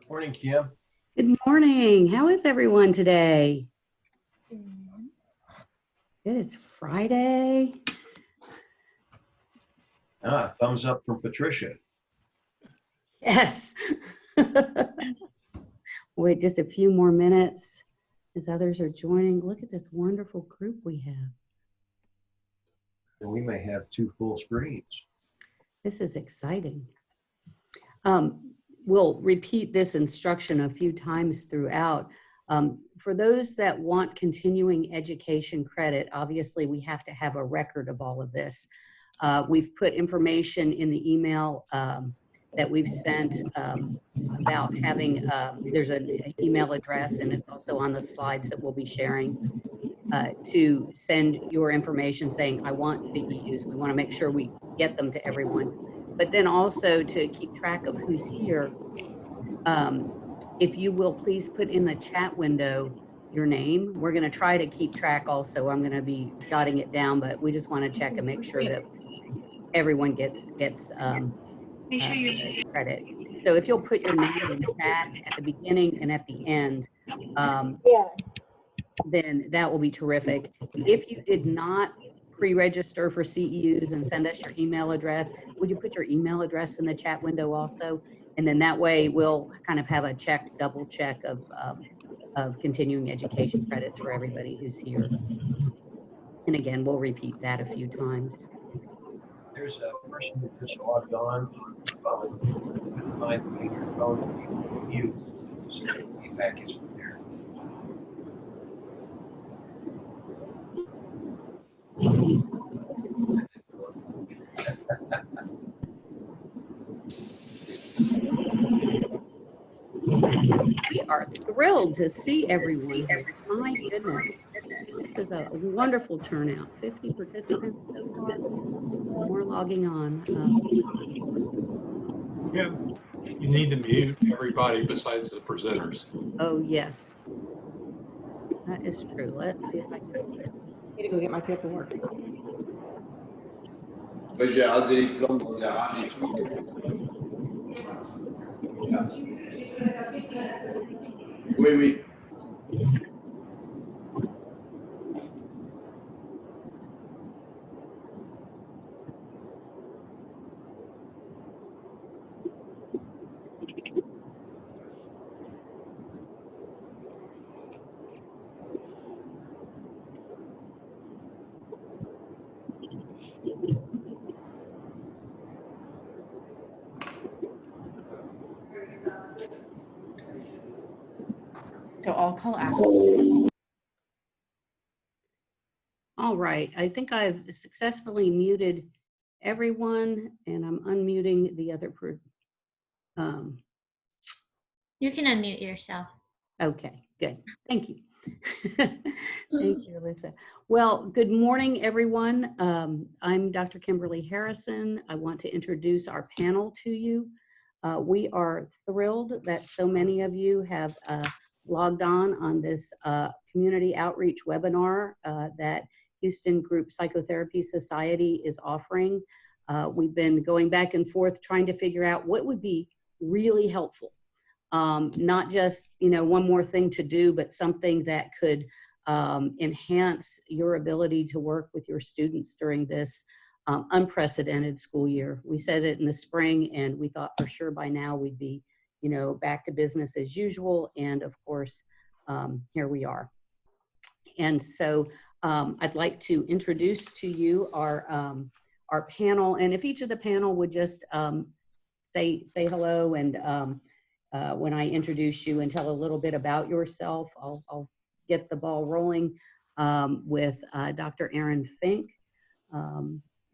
Morning, Kim. Good morning. How is everyone today? Good. It's Friday. Thumbs up from Patricia. Yes. Wait just a few more minutes as others are joining. Look at this wonderful group we have. And we may have two full screens. This is exciting. We'll repeat this instruction a few times throughout. For those that want continuing education credit, obviously we have to have a record of all of this. We've put information in the email that we've sent about having, there's an email address, and it's also on the slides that we'll be sharing, to send your information saying, I want CEUs. We want to make sure we get them to everyone. But then also to keep track of who's here, if you will please put in the chat window your name. We're going to try to keep track also. I'm going to be jotting it down, but we just want to check and make sure that everyone gets credit. So if you'll put your name in chat at the beginning and at the end, then that will be terrific. If you did not pre-register for CEUs and send us your email address, would you put your email address in the chat window also? And then that way we'll kind of have a double check of continuing education credits for everybody who's here. And again, we'll repeat that a few times. There's a person who just logged on. Mind putting your phone on mute. So feedback is there. We are thrilled to see everyone here. My goodness, this is a wonderful turnout. 50 participants so far. More logging on. Yeah, you need to mute everybody besides the presenters. Oh yes, that is true. Let's see if I can. I need to go get my paperwork. J'ai hâte les plombs dans la rame et tout. Oui, oui. So I'll call ask. All right, I think I've successfully muted everyone, and I'm unmuting the other You can unmute yourself. Okay, good. Thank you. Thank you, Alyssa. Well, good morning, everyone. I'm Dr. Kimberly Harrison. I want to introduce our panel to you. We are thrilled that so many of you have logged on this community outreach webinar that Houston Group Psychotherapy Society is offering. We've been going back and forth trying to figure out what would be really helpful. Not just, one more thing to do, but something that could enhance your ability to work with your students during this unprecedented school year. We said it in the spring, and we thought for sure by now we'd be, back to business as usual. And of course, here we are. And so I'd like to introduce to you our panel. And if each of the panel would just say hello, and when I introduce you and tell a little bit about yourself, I'll get the ball rolling with Dr. Erin Fink.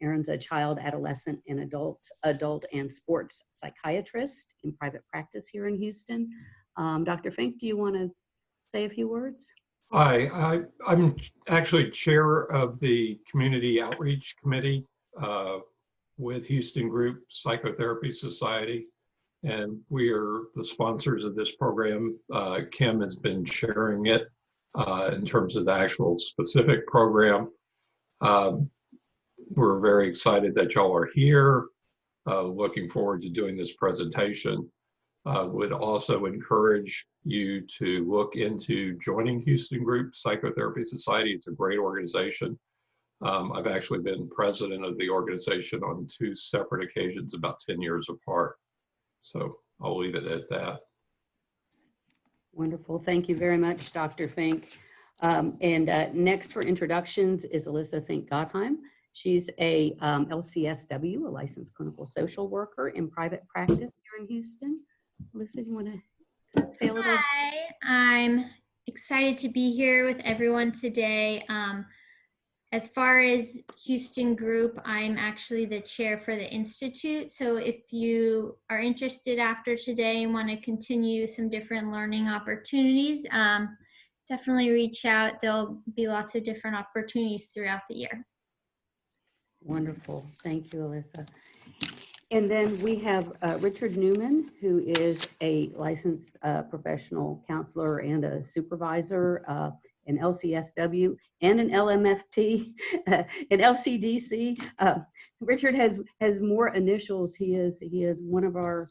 Erin's a child, adolescent, and adult and sports psychiatrist in private practice here in Houston. Dr. Fink, do you want to say a few words? Hi, I'm actually chair of the Community Outreach Committee with Houston Group Psychotherapy Society, and we are the sponsors of this program. Kim has been sharing it in terms of the actual specific program. We're very excited that y'all are here. Looking forward to doing this presentation. Would also encourage you to look into joining Houston Group Psychotherapy Society. It's a great organization. I've actually been president of the organization on 2 separate occasions, about 10 years apart. So I'll leave it at that. Wonderful. Thank you very much, Dr. Fink. Next for introductions is Alyssa Fink-Gottheim. She's a LCSW, a licensed clinical social worker in private practice here in Houston. Alyssa, do you want to say a little? Hi, I'm excited to be here with everyone today. As far as Houston Group, I'm actually the chair for the Institute. So if you are interested after today and want to continue some different learning opportunities, definitely reach out. There'll be lots of different opportunities throughout the year. Wonderful. Thank you, Alyssa. And then we have Richard Newman, who is a licensed professional counselor and a supervisor, an LCSW and an LMFT, an LCDC. Richard has more initials. He is one of our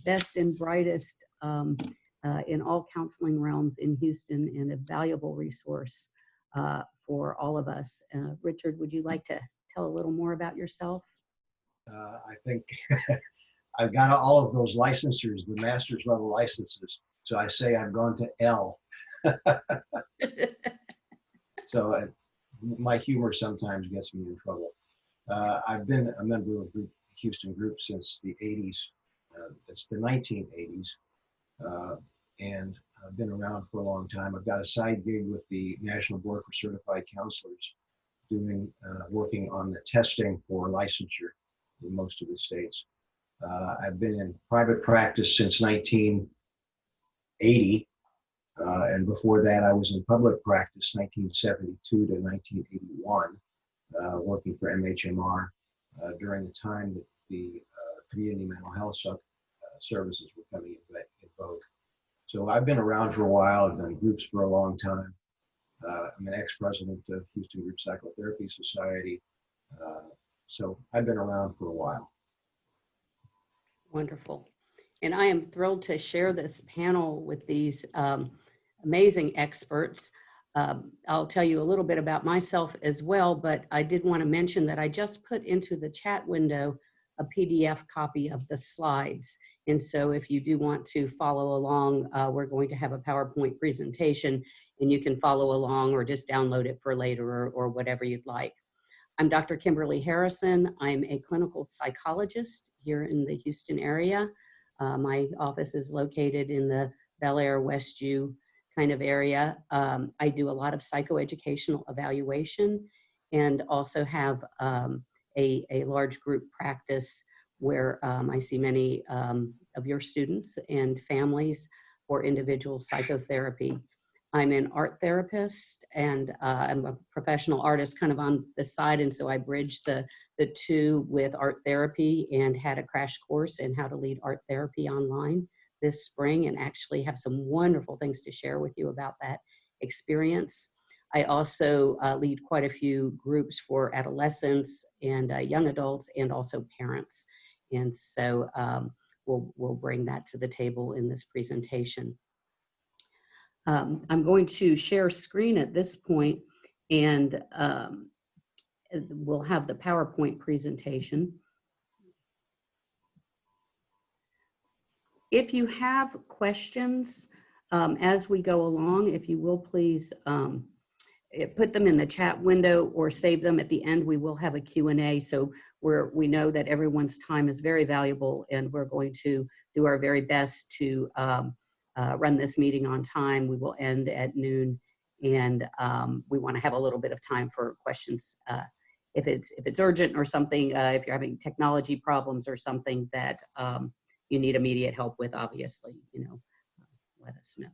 best and brightest in all counseling realms in Houston, and a valuable resource for all of us. Richard, would you like to tell a little more about yourself? I think I've got all of those licensures, the master's level licenses. So I say I've gone to L. So my humor sometimes gets me in trouble. I've been a member of Houston Group since the 80s. It's the 1980s. And I've been around for a long time. I've got a side gig with the National Board for Certified Counselors, working on the testing for licensure in most of the states. I've been in private practice since 1980. And before that, I was in public practice 1972 to 1981, working for MHMR during the time that the community mental health services were coming in vogue. So I've been around for a while. I've done groups for a long time. I'm an ex-president of Houston Group Psychotherapy Society. So I've been around for a while. Wonderful. And I am thrilled to share this panel with these amazing experts. I'll tell you a little bit about myself as well, but I did want to mention that I just put into the chat window a PDF copy of the slides. And so if you do want to follow along, we're going to have a PowerPoint presentation, and you can follow along or just download it for later or whatever you'd like. I'm Dr. Kimberly Harrison. I'm a clinical psychologist here in the Houston area. My office is located in the Bel Air, Westview kind of area. I do a lot of psychoeducational evaluation, and also have a large group practice where I see many of your students and families for individual psychotherapy. I'm an art therapist, and I'm a professional artist kind of on the side, and so I bridge the two with art therapy, and had a crash course in how to lead art therapy online this spring, and actually have some wonderful things to share with you about that experience. I also lead quite a few groups for adolescents and young adults, and also parents. And so we'll bring that to the table in this presentation. I'm going to share screen at this point, and we'll have the PowerPoint presentation. If you have questions as we go along, if you will please put them in the chat window or save them at the end. We will have a Q&A, so we know that everyone's time is very valuable, and we're going to do our very best to run this meeting on time. We will end at noon, and we want to have a little bit of time for questions if it's urgent or something. If you're having technology problems or something that you need immediate help with, obviously, let us know.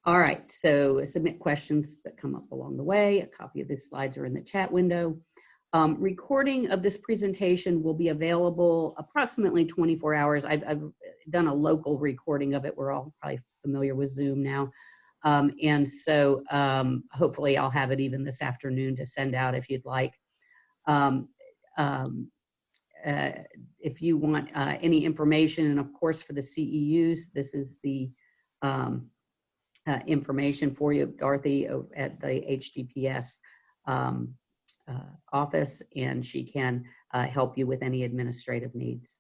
All right, so submit questions that come up along the way. A copy of the slides are in the chat window. Recording of this presentation will be available approximately 24 hours. I've done a local recording of it. We're all probably familiar with Zoom now. And so hopefully I'll have it even this afternoon to send out if you'd like. if you want any information, and of course for the CEUs, this is the information for you, Dorothy, at the HDPS office, and she can help you with any administrative needs.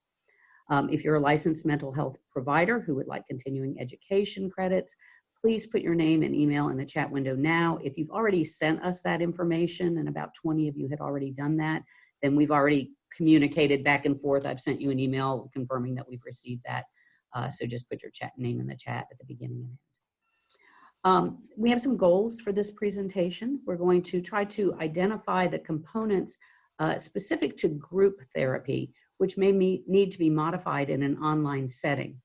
If you're a licensed mental health provider who would like continuing education credits, please put your name and email in the chat window now. If you've already sent us that information, and about 20 of you had already done that, then we've already communicated back and forth. I've sent you an email confirming that we've received that. So just put your name in the chat at the beginning and end. We have some goals for this presentation. We're going to try to identify the components specific to group therapy, which may need to be modified in an online setting.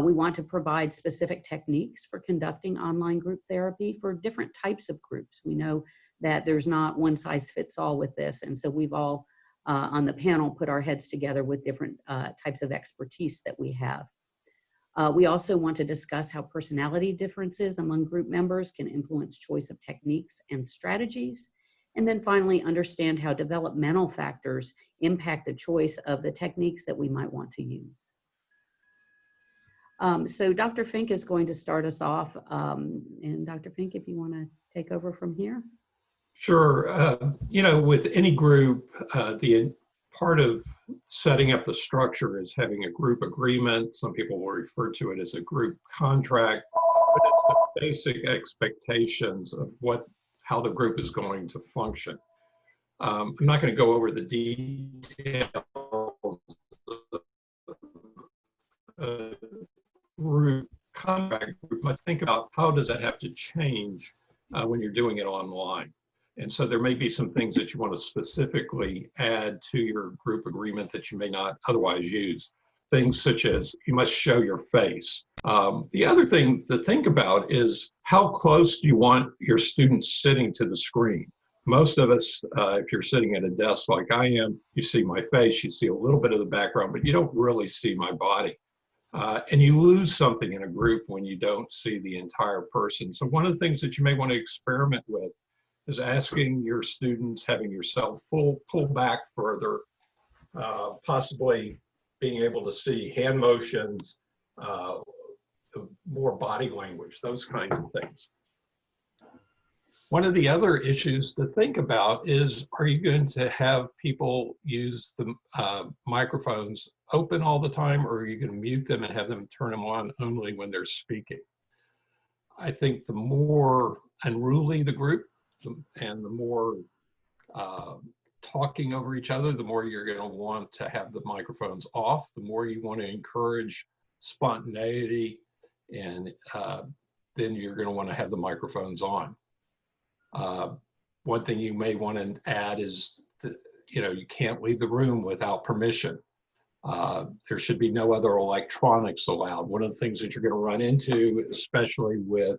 We want to provide specific techniques for conducting online group therapy for different types of groups. We know that there's not one size fits all with this, and so we've all on the panel put our heads together with different types of expertise that we have. We also want to discuss how personality differences among group members can influence choice of techniques and strategies. And then finally, understand how developmental factors impact the choice of the techniques that we might want to use. So Dr. Fink is going to start us off. And Dr. Fink, if you want to take over from here. Sure. You know, with any group, the part of setting up the structure is having a group agreement. Some people will refer to it as a group contract, but it's the basic expectations of how the group is going to function. I'm not going to go over the details of group contract, but think about how does that have to change when you're doing it online. And so there may be some things that you want to specifically add to your group agreement that you may not otherwise use. Things such as you must show your face. The other thing to think about is how close do you want your students sitting to the screen? Most of us, if you're sitting at a desk like I am, you see my face, you see a little bit of the background, but you don't really see my body. And you lose something in a group when you don't see the entire person. So one of the things that you may want to experiment with is asking your students, having yourself pull back further, possibly being able to see hand motions, more body language, those kinds of things. One of the other issues to think about is, are you going to have people use the microphones open all the time, or are you going to mute them and have them turn them on only when they're speaking? I think the more unruly the group and the more talking over each other, the more you're going to want to have the microphones off, the more you want to encourage spontaneity, and then you're going to want to have the microphones on. One thing you may want to add is that, you know, you can't leave the room without permission. There should be no other electronics allowed. One of the things that you're going to run into, especially with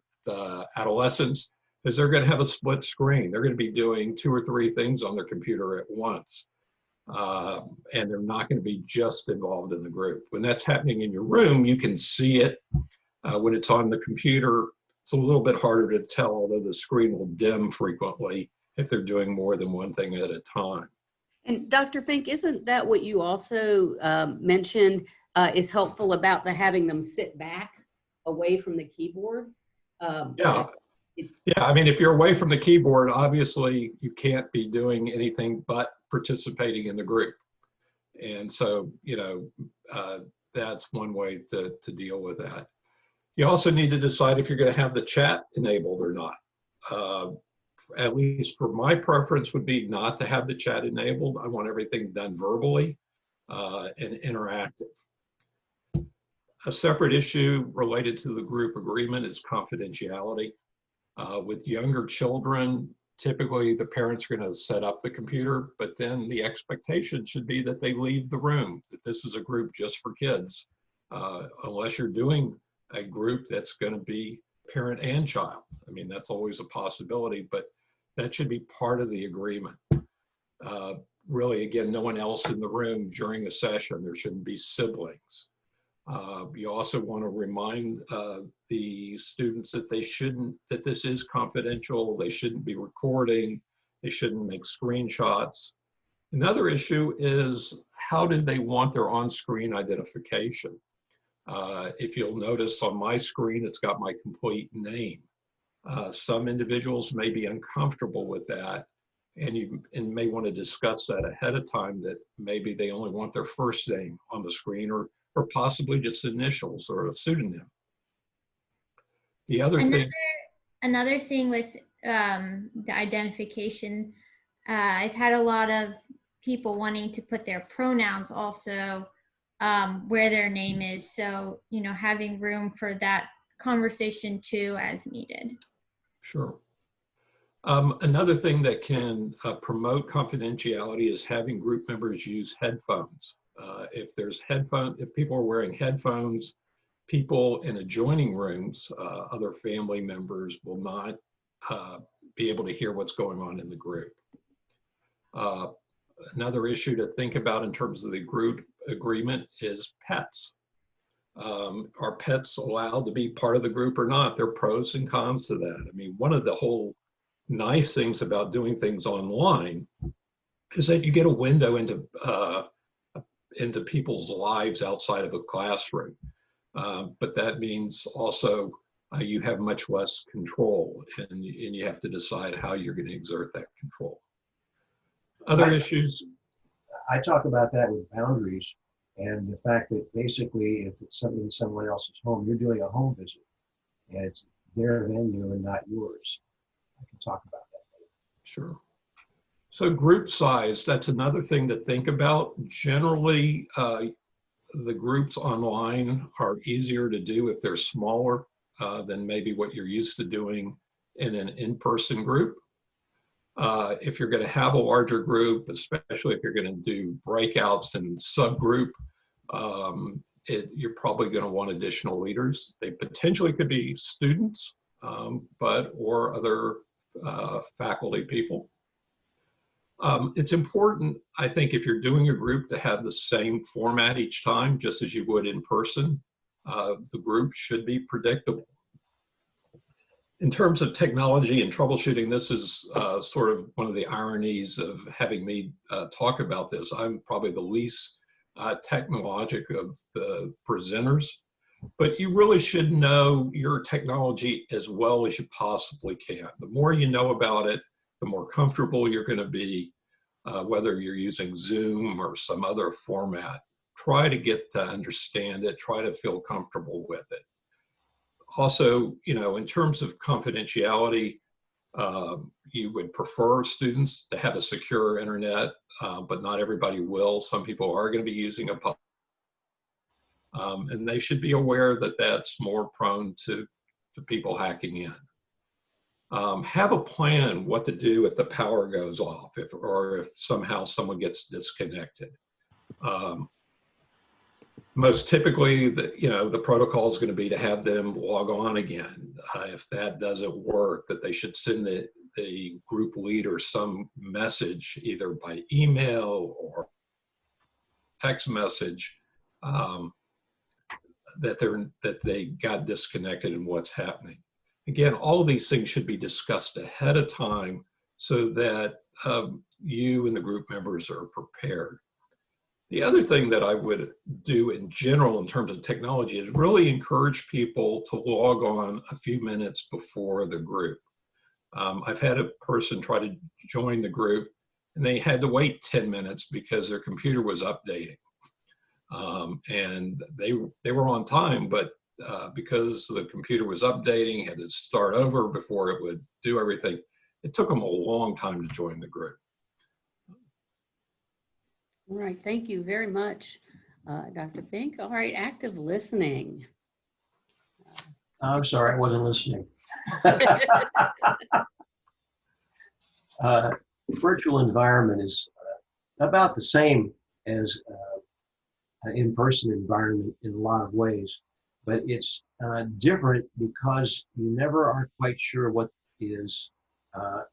adolescents, is they're going to have a split screen. They're going to be doing 2 or 3 things on their computer at once. And they're not going to be just involved in the group. When that's happening in your room, you can see it. When it's on the computer, it's a little bit harder to tell, although the screen will dim frequently if they're doing more than one thing at a time. And Dr. Fink, isn't that what you also mentioned is helpful about having them sit back away from the keyboard? Yeah. Yeah, I mean, if you're away from the keyboard, obviously you can't be doing anything but participating in the group. And so, you know, that's one way to deal with that. You also need to decide if you're going to have the chat enabled or not. At least for my preference would be not to have the chat enabled. I want everything done verbally and interactive. A separate issue related to the group agreement is confidentiality. With younger children, typically the parents are going to set up the computer, but then the expectation should be that they leave the room, that this is a group just for kids, unless you're doing a group that's going to be parent and child. I mean, that's always a possibility, but that should be part of the agreement. Really, again, no one else in the room during a session. There shouldn't be siblings. You also want to remind the students that that this is confidential. They shouldn't be recording. They shouldn't make screenshots. Another issue is how do they want their on-screen identification? If you'll notice on my screen, it's got my complete name. Some individuals may be uncomfortable with that, and you may want to discuss that ahead of time, that maybe they only want their first name on the screen, or possibly just initials or a pseudonym. The other thing. Another thing with the identification, I've had a lot of people wanting to put their pronouns also where their name is. So, you know, having room for that conversation too as needed. Sure. Another thing that can promote confidentiality is having group members use headphones. If people are wearing headphones, people in adjoining rooms, other family members will not be able to hear what's going on in the group. Another issue to think about in terms of the group agreement is pets. Are pets allowed to be part of the group or not? There are pros and cons to that. I mean, one of the whole nice things about doing things online is that you get a window into people's lives outside of a classroom. But that means also you have much less control, and you have to decide how you're going to exert that control. Other issues? I talk about that with boundaries, and the fact that basically if it's something in someone else's home, you're doing a home visit, and it's their venue and not yours. I can talk about that later. Sure. So group size, that's another thing to think about. Generally, the groups online are easier to do if they're smaller than maybe what you're used to doing in an in-person group. If you're going to have a larger group, especially if you're going to do breakouts and subgroup, you're probably going to want additional leaders. They potentially could be students, or other faculty people. It's important, I think, if you're doing a group to have the same format each time, just as you would in person. The group should be predictable. In terms of technology and troubleshooting, this is sort of one of the ironies of having me talk about this. I'm probably the least technologic of the presenters, but you really should know your technology as well as you possibly can. The more you know about it, the more comfortable you're going to be, whether you're using Zoom or some other format. Try to get to understand it, try to feel comfortable with it. Also, you know, in terms of confidentiality, you would prefer students to have a secure internet, but not everybody will. Some people are going to be using a public, and they should be aware that that's more prone to people hacking in. Have a plan what to do if the power goes off, or if somehow someone gets disconnected. Most typically, the protocol is going to be to have them log on again. If that doesn't work, that they should send the group leader some message, either by email or text message, that they got disconnected and what's happening. Again, all of these things should be discussed ahead of time so that you and the group members are prepared. The other thing that I would do in general in terms of technology is really encourage people to log on a few minutes before the group. I've had a person try to join the group and they had to wait 10 minutes because their computer was updating. And they were on time, but because the computer was updating, had to start over before it would do everything, it took them a long time to join the group. All right, thank you very much, Dr. Fink. All right, active listening. I'm sorry, I wasn't listening. Virtual environment is about the same as an in-person environment in a lot of ways, but it's different because you never are quite sure what is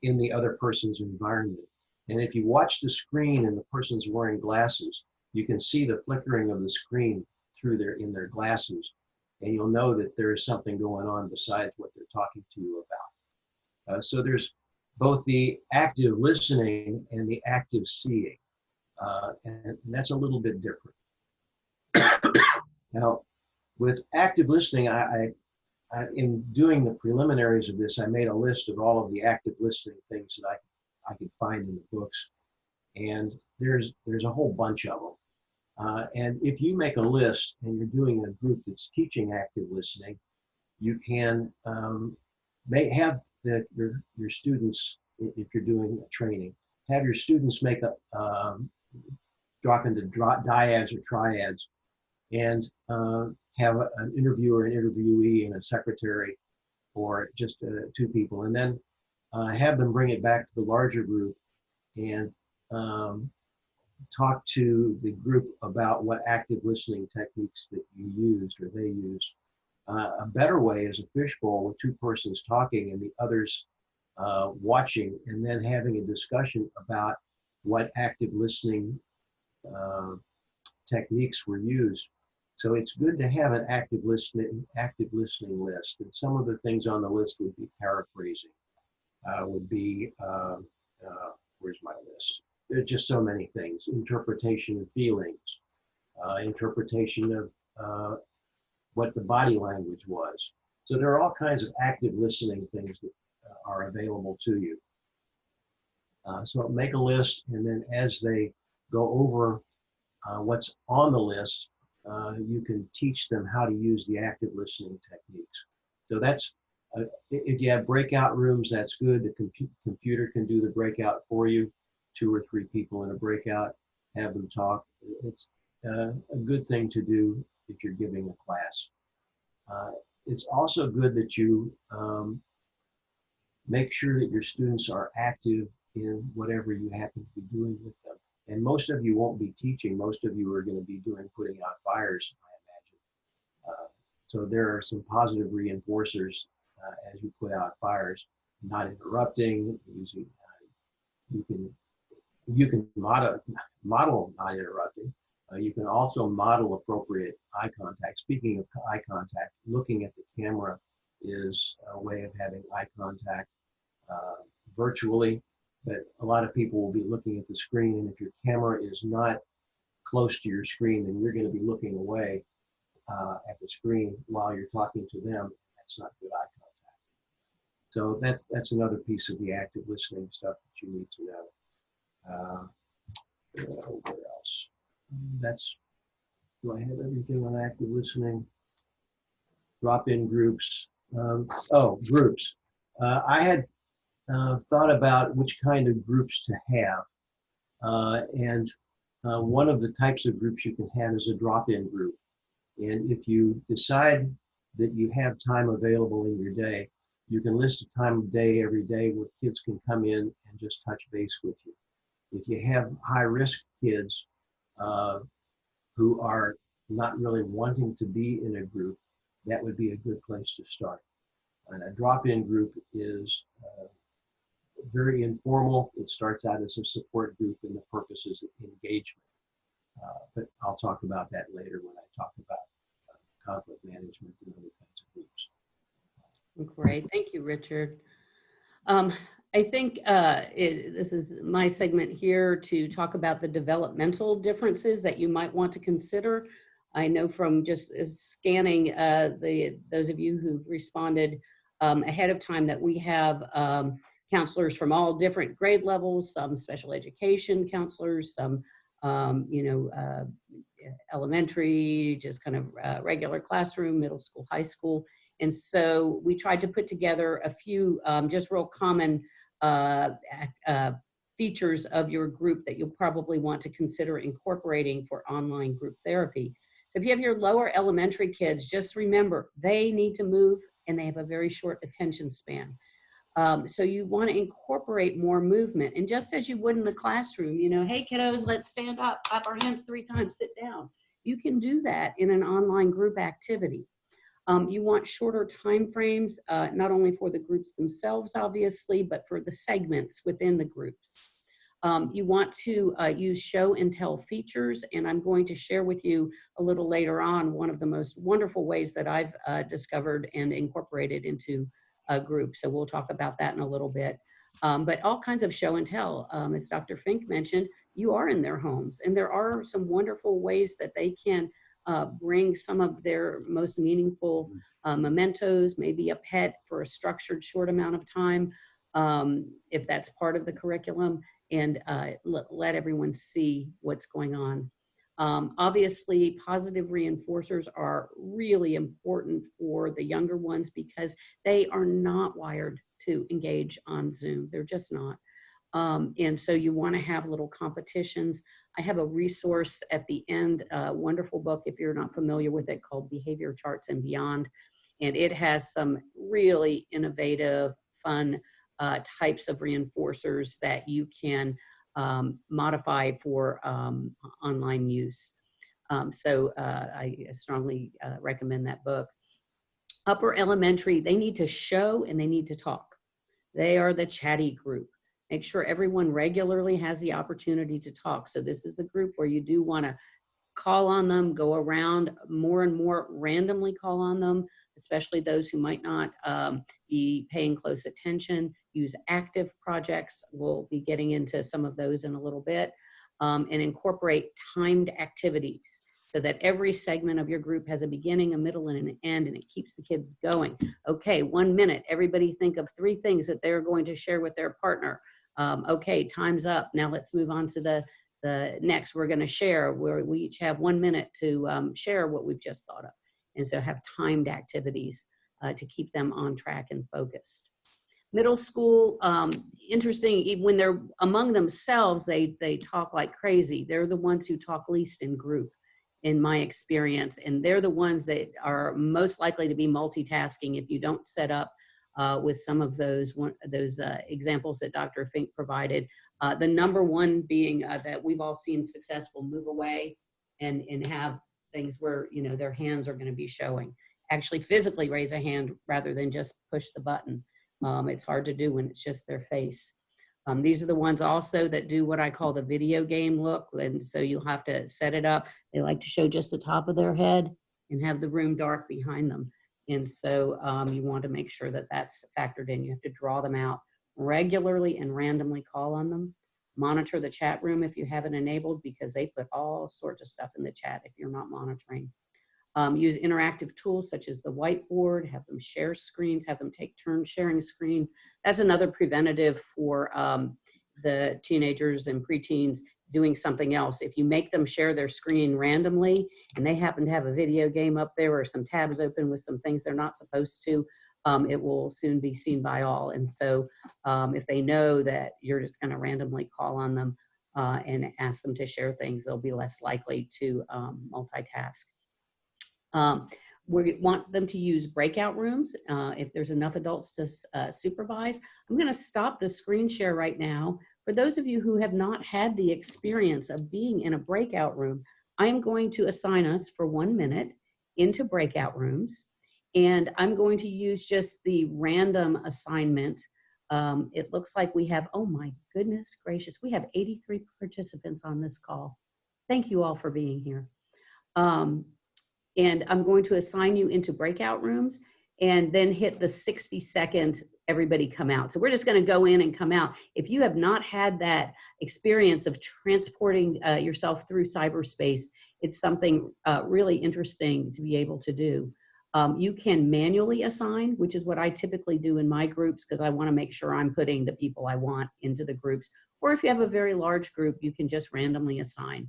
in the other person's environment. And if you watch the screen and the person's wearing glasses, you can see the flickering of the screen in their glasses, and you'll know that there is something going on besides what they're talking to you about. So there's both the active listening and the active seeing. And that's a little bit different. Now, with active listening, in doing the preliminaries of this, I made a list of all of the active listening things that I could find in the books, and there's a whole bunch of them. And if you make a list and you're doing a group that's teaching active listening, you can have your students, if you're doing a training, have your students make a drop into dyads or triads, and have an interviewer, an interviewee, and a secretary, or just two people, and then have them bring it back to the larger group and talk to the group about what active listening techniques that you used or they used. A better way is a fishbowl with two persons talking and the others watching, and then having a discussion about what active listening techniques were used. So it's good to have an active listening list. And some of the things on the list would be paraphrasing, where's my list? There's just so many things. Interpretation of feelings, interpretation of what the body language was. So there are all kinds of active listening things that are available to you. So make a list, and then as they go over what's on the list, you can teach them how to use the active listening techniques. So that's, if you have breakout rooms, that's good. The computer can do the breakout for you. 2 or 3 people in a breakout, have them talk. It's a good thing to do if you're giving a class. It's also good that you make sure that your students are active in whatever you happen to be doing with them. And most of you won't be teaching. Most of you are going to be putting out fires, I imagine. So there are some positive reinforcers as you put out fires. Not interrupting, using, you can model not interrupting. You can also model appropriate eye contact. Speaking of eye contact, looking at the camera is a way of having eye contact virtually, but a lot of people will be looking at the screen, and if your camera is not close to your screen, then you're going to be looking away at the screen while you're talking to them. That's not good eye contact. So that's another piece of the active listening stuff that you need to know. Where else? Do I have everything on active listening? Drop-in groups. Groups. I had thought about which kind of groups to have. And one of the types of groups you can have is a drop-in group. And if you decide that you have time available in your day, you can list a time of day every day where kids can come in and just touch base with you. If you have high-risk kids who are not really wanting to be in a group, that would be a good place to start. And a drop-in group is very informal. It starts out as a support group, and the purpose is engagement. But I'll talk about that later when I talk about conflict management and other kinds of groups. Great, thank you, Richard. I think this is my segment here to talk about the developmental differences that you might want to consider. I know from just scanning those of you who've responded ahead of time that we have counselors from all different grade levels, some special education counselors, some elementary, just kind of regular classroom, middle school, high school. And so we tried to put together a few just real common features of your group that you'll probably want to consider incorporating for online group therapy. So if you have your lower elementary kids, just remember they need to move and they have a very short attention span. So you want to incorporate more movement. And just as you would in the classroom, hey kiddos, let's stand up, clap our hands 3 times, sit down. You can do that in an online group activity. You want shorter time frames, not only for the groups themselves, obviously, but for the segments within the groups. You want to use show and tell features, and I'm going to share with you a little later on one of the most wonderful ways that I've discovered and incorporated into a group. So we'll talk about that in a little bit. But all kinds of show and tell. As Dr. Fink mentioned, you are in their homes. And there are some wonderful ways that they can bring some of their most meaningful mementos, maybe a pet for a structured short amount of time, if that's part of the curriculum, and let everyone see what's going on. Obviously, positive reinforcers are really important for the younger ones because they are not wired to engage on Zoom. They're just not. And so you want to have little competitions. I have a resource at the end, a wonderful book, if you're not familiar with it, called Behavior Charts and Beyond. And it has some really innovative, fun types of reinforcers that you can modify for online use. So I strongly recommend that book. Upper elementary, they need to show and they need to talk. They are the chatty group. Make sure everyone regularly has the opportunity to talk. So this is the group where you do want to call on them, go around more and more, randomly call on them, especially those who might not be paying close attention. Use active projects. We'll be getting into some of those in a little bit. And incorporate timed activities so that every segment of your group has a beginning, a middle, and an end, and it keeps the kids going. Okay, 1 minute. Everybody think of 3 things that they're going to share with their partner. Okay, time's up. Now let's move on to the next. We're going to share, where we each have 1 minute to share what we've just thought of. And so have timed activities to keep them on track and focused. Middle school, interesting, even when they're among themselves, they talk like crazy. They're the ones who talk least in group, in my experience. And they're the ones that are most likely to be multitasking if you don't set up with some of those examples that Dr. Fink provided. The number one being that we've all seen successful move away and have things where, you know, their hands are going to be showing. Actually physically raise a hand rather than just push the button. It's hard to do when it's just their face. These are the ones also that do what I call the video game look. And so you'll have to set it up. They like to show just the top of their head and have the room dark behind them. And so you want to make sure that that's factored in. You have to draw them out regularly and randomly call on them. Monitor the chat room if you have it enabled, because they put all sorts of stuff in the chat if you're not monitoring. Use interactive tools such as the whiteboard, have them share screens, have them take turns sharing screen. That's another preventative for the teenagers and preteens doing something else. If you make them share their screen randomly and they happen to have a video game up there or some tabs open with some things they're not supposed to, it will soon be seen by all. And so if they know that you're just going to randomly call on them and ask them to share things, they'll be less likely to multitask. We want them to use breakout rooms if there's enough adults to supervise. I'm going to stop the screen share right now. For those of you who have not had the experience of being in a breakout room, I am going to assign us for 1 minute into breakout rooms, and I'm going to use just the random assignment. It looks like we have, oh my goodness gracious, we have 83 participants on this call. Thank you all for being here. And I'm going to assign you into breakout rooms and then hit the 60-second everybody come out. So we're just going to go in and come out. If you have not had that experience of transporting yourself through cyberspace, it's something really interesting to be able to do. You can manually assign, which is what I typically do in my groups because I want to make sure I'm putting the people I want into the groups. Or if you have a very large group, you can just randomly assign.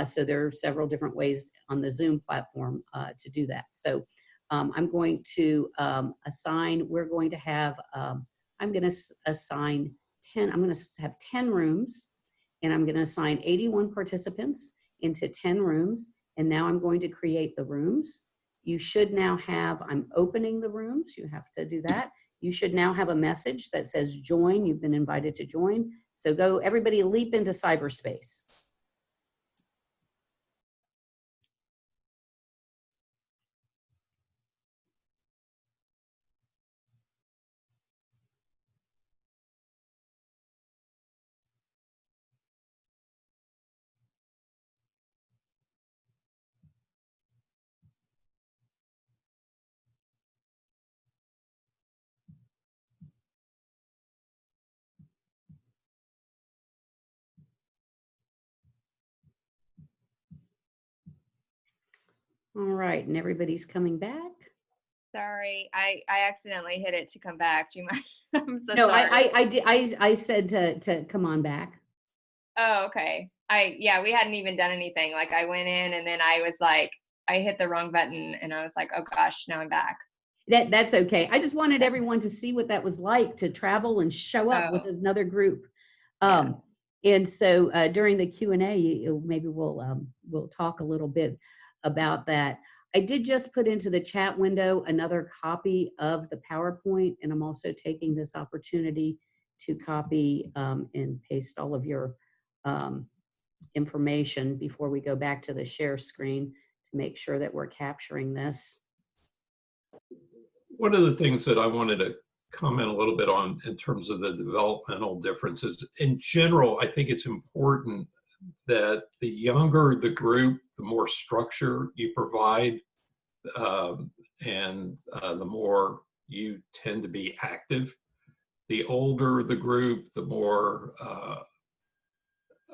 So there are several different ways on the Zoom platform to do that. So I'm going to assign, we're going to have, I'm going to assign 10, I'm going to have 10 rooms, and I'm going to assign 81 participants into 10 rooms. And now I'm going to create the rooms. You should now have, I'm opening the rooms, you have to do that. You should now have a message that says join, you've been invited to join. So go, everybody leap into cyberspace. All right, and everybody's coming back? Sorry, I accidentally hit it to come back. Do you mind? I'm so No, sorry. I said to come on back. Oh, okay. Yeah, we hadn't even done anything. Like I went in and then I was like, I hit the wrong button and I was like, oh gosh, now I'm back. That's okay. I just wanted everyone to see what that was like to travel and show up with Oh. another group. Yeah. And so during the Q&A, maybe we'll talk a little bit about that. I did just put into the chat window another copy of the PowerPoint, and I'm also taking this opportunity to copy and paste all of your information before we go back to the share screen to make sure that we're capturing this. One of the things that I wanted to comment a little bit on in terms of the developmental differences, in general, I think it's important that the younger the group, the more structure you provide, and the more you tend to be active. The older the group, the more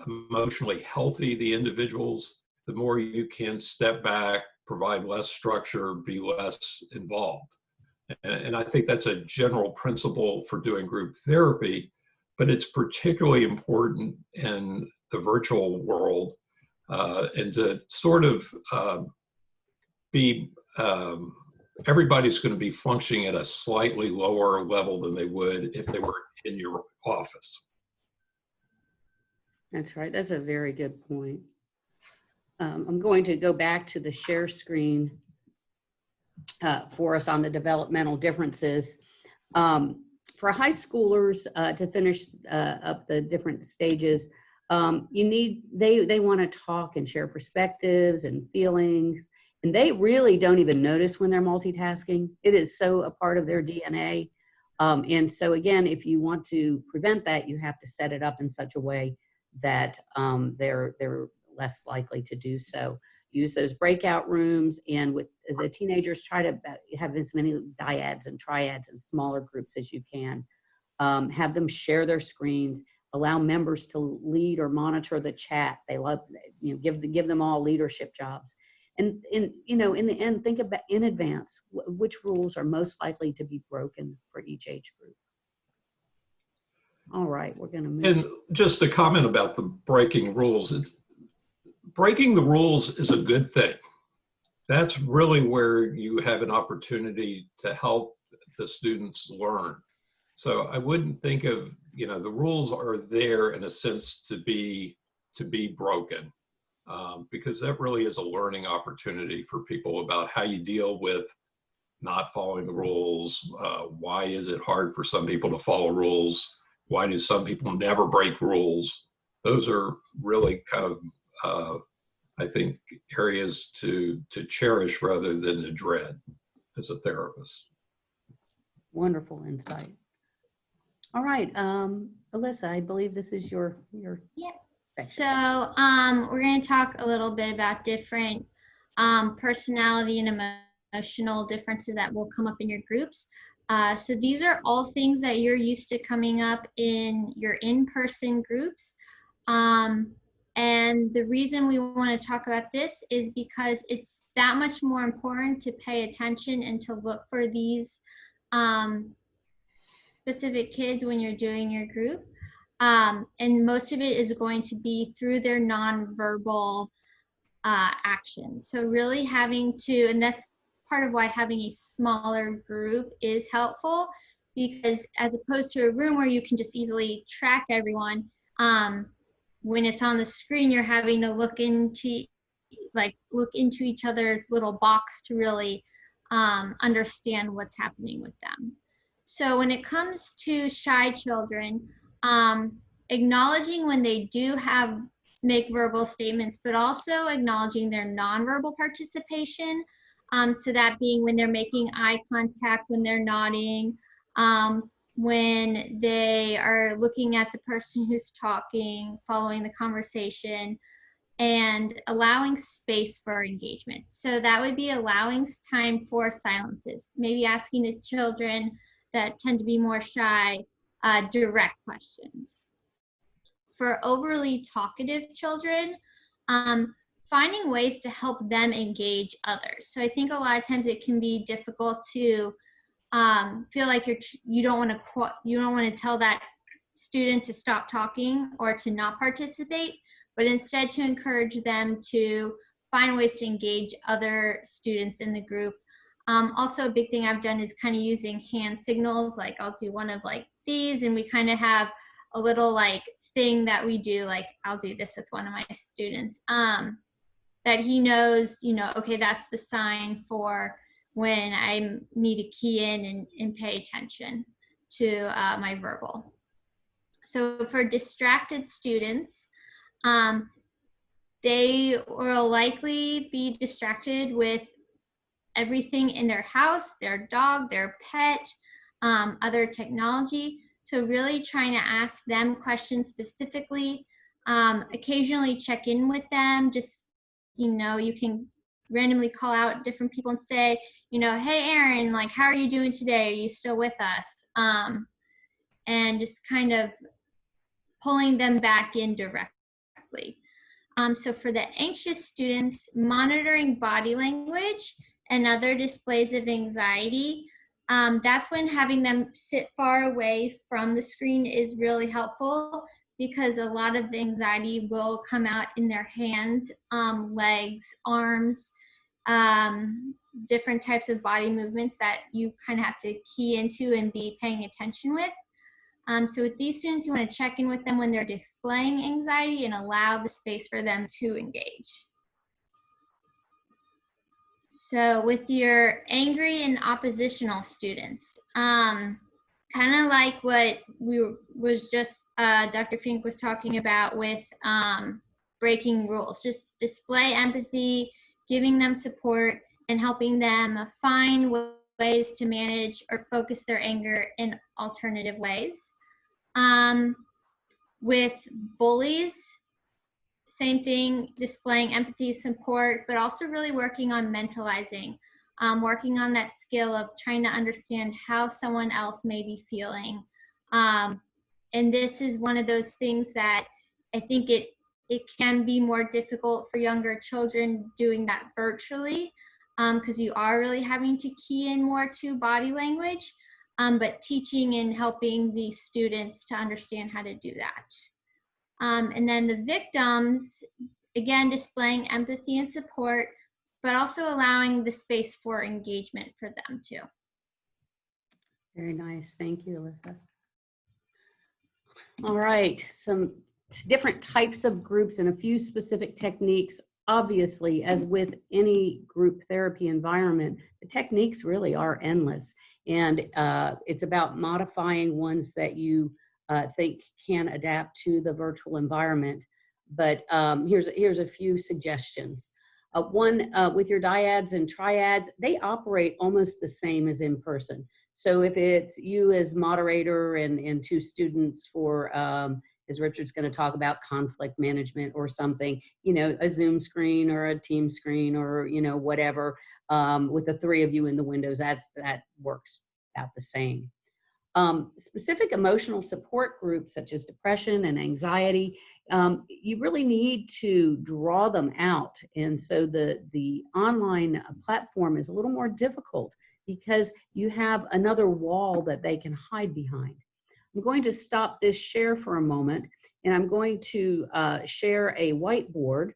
emotionally healthy the individuals, the more you can step back, provide less structure, be less involved. And I think that's a general principle for doing group therapy, but it's particularly important in the virtual world, and to sort of be, everybody's going to be functioning at a slightly lower level than they would if they were in your office. That's right. That's a very good point. I'm going to go back to the share screen for us on the developmental differences. For high schoolers to finish up the different stages, they want to talk and share perspectives and feelings, and they really don't even notice when they're multitasking. It is so a part of their DNA. And so again, if you want to prevent that, you have to set it up in such a way that they're less likely to do so. Use those breakout rooms, and with the teenagers, try to have as many dyads and triads and smaller groups as you can. Have them share their screens, allow members to lead or monitor the chat. They love, give them all leadership jobs. And in the end, think about in advance, which rules are most likely to be broken for each age group. All right, we're going to move. And just a comment about the breaking rules. Breaking the rules is a good thing. That's really where you have an opportunity to help the students learn. So I wouldn't think of, the rules are there in a sense to be broken, because that really is a learning opportunity for people about how you deal with not following the rules. Why is it hard for some people to follow rules? Why do some people never break rules? Those are really kind of, I think, areas to cherish rather than to dread as a therapist. Wonderful insight. All right, Alyssa, I believe this is your Yeah. section. So we're going to talk a little bit about different personality and emotional differences that will come up in your groups. So these are all things that you're used to coming up in your in-person groups. And the reason we want to talk about this is because it's that much more important to pay attention and to look for these specific kids when you're doing your group. And most of it is going to be through their nonverbal actions. So really having to, and that's part of why having a smaller group is helpful, because as opposed to a room where you can just easily track everyone, when it's on the screen, you're having to look into each other's little box to really understand what's happening with them. So when it comes to shy children, acknowledging when they do make verbal statements, but also acknowledging their nonverbal participation. So that being when they're making eye contact, when they're nodding, when they are looking at the person who's talking, following the conversation, and allowing space for engagement. So that would be allowing time for silences, maybe asking the children that tend to be more shy direct questions. For overly talkative children, finding ways to help them engage others. So I think a lot of times it can be difficult to feel like you don't want to tell that student to stop talking or to not participate, but instead to encourage them to find ways to engage other students in the group. Also, a big thing I've done is kind of using hand signals. Like I'll do one of like these, and we kind of have a little like thing that we do. Like I'll do this with one of my students, that he knows, okay, that's the sign for when I need to key in and pay attention to my verbal. So for distracted students, they will likely be distracted with everything in their house, their dog, their pet, other technology. So really trying to ask them questions specifically, occasionally check in with them. Just, you can randomly call out different people and say, hey, Aaron, like, how are you doing today? Are you still with us? And just kind of pulling them back in directly. So for the anxious students, monitoring body language and other displays of anxiety, that's when having them sit far away from the screen is really helpful, because a lot of the anxiety will come out in their hands, legs, arms, different types of body movements that you kind of have to key into and be paying attention with. So with these students, you want to check in with them when they're displaying anxiety and allow the space for them to engage. So with your angry and oppositional students, kind of like what Dr. Fink was talking about with breaking rules. Just display empathy, giving them support, and helping them find ways to manage or focus their anger in alternative ways. With bullies, same thing, displaying empathy, support, but also really working on mentalizing, working on that skill of trying to understand how someone else may be feeling. And this is one of those things that I think it can be more difficult for younger children doing that virtually, because you are really having to key in more to body language, but teaching and helping the students to understand how to do that. And then the victims, again, displaying empathy and support, but also allowing the space for engagement for them too. Very nice. Thank you, Alyssa. All right, some different types of groups and a few specific techniques. Obviously, as with any group therapy environment, the techniques really are endless. And it's about modifying ones that you think can adapt to the virtual environment. But here's a few suggestions. One, with your dyads and triads, they operate almost the same as in person. So if it's you as moderator and two students for, as Richard's going to talk about, conflict management or something, a Zoom screen or a team screen or, whatever, with the three of you in the windows, that works about the same. Specific emotional support groups such as depression and anxiety, you really need to draw them out. And so the online platform is a little more difficult because you have another wall that they can hide behind. I'm going to stop this share for a moment, and I'm going to share a whiteboard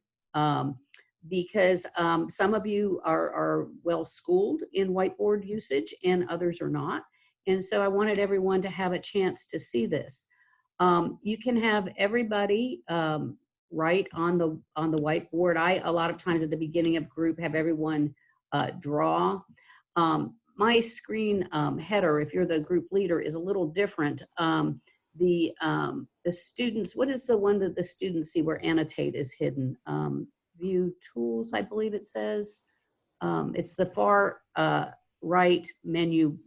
because some of you are well schooled in whiteboard usage and others are not. And so I wanted everyone to have a chance to see this. You can have everybody write on the whiteboard. A lot of times at the beginning of group, have everyone draw. My screen header, if you're the group leader, is a little different. The students, what is the one that the students see where annotate is hidden? View tools, I believe it says. It's the far right menu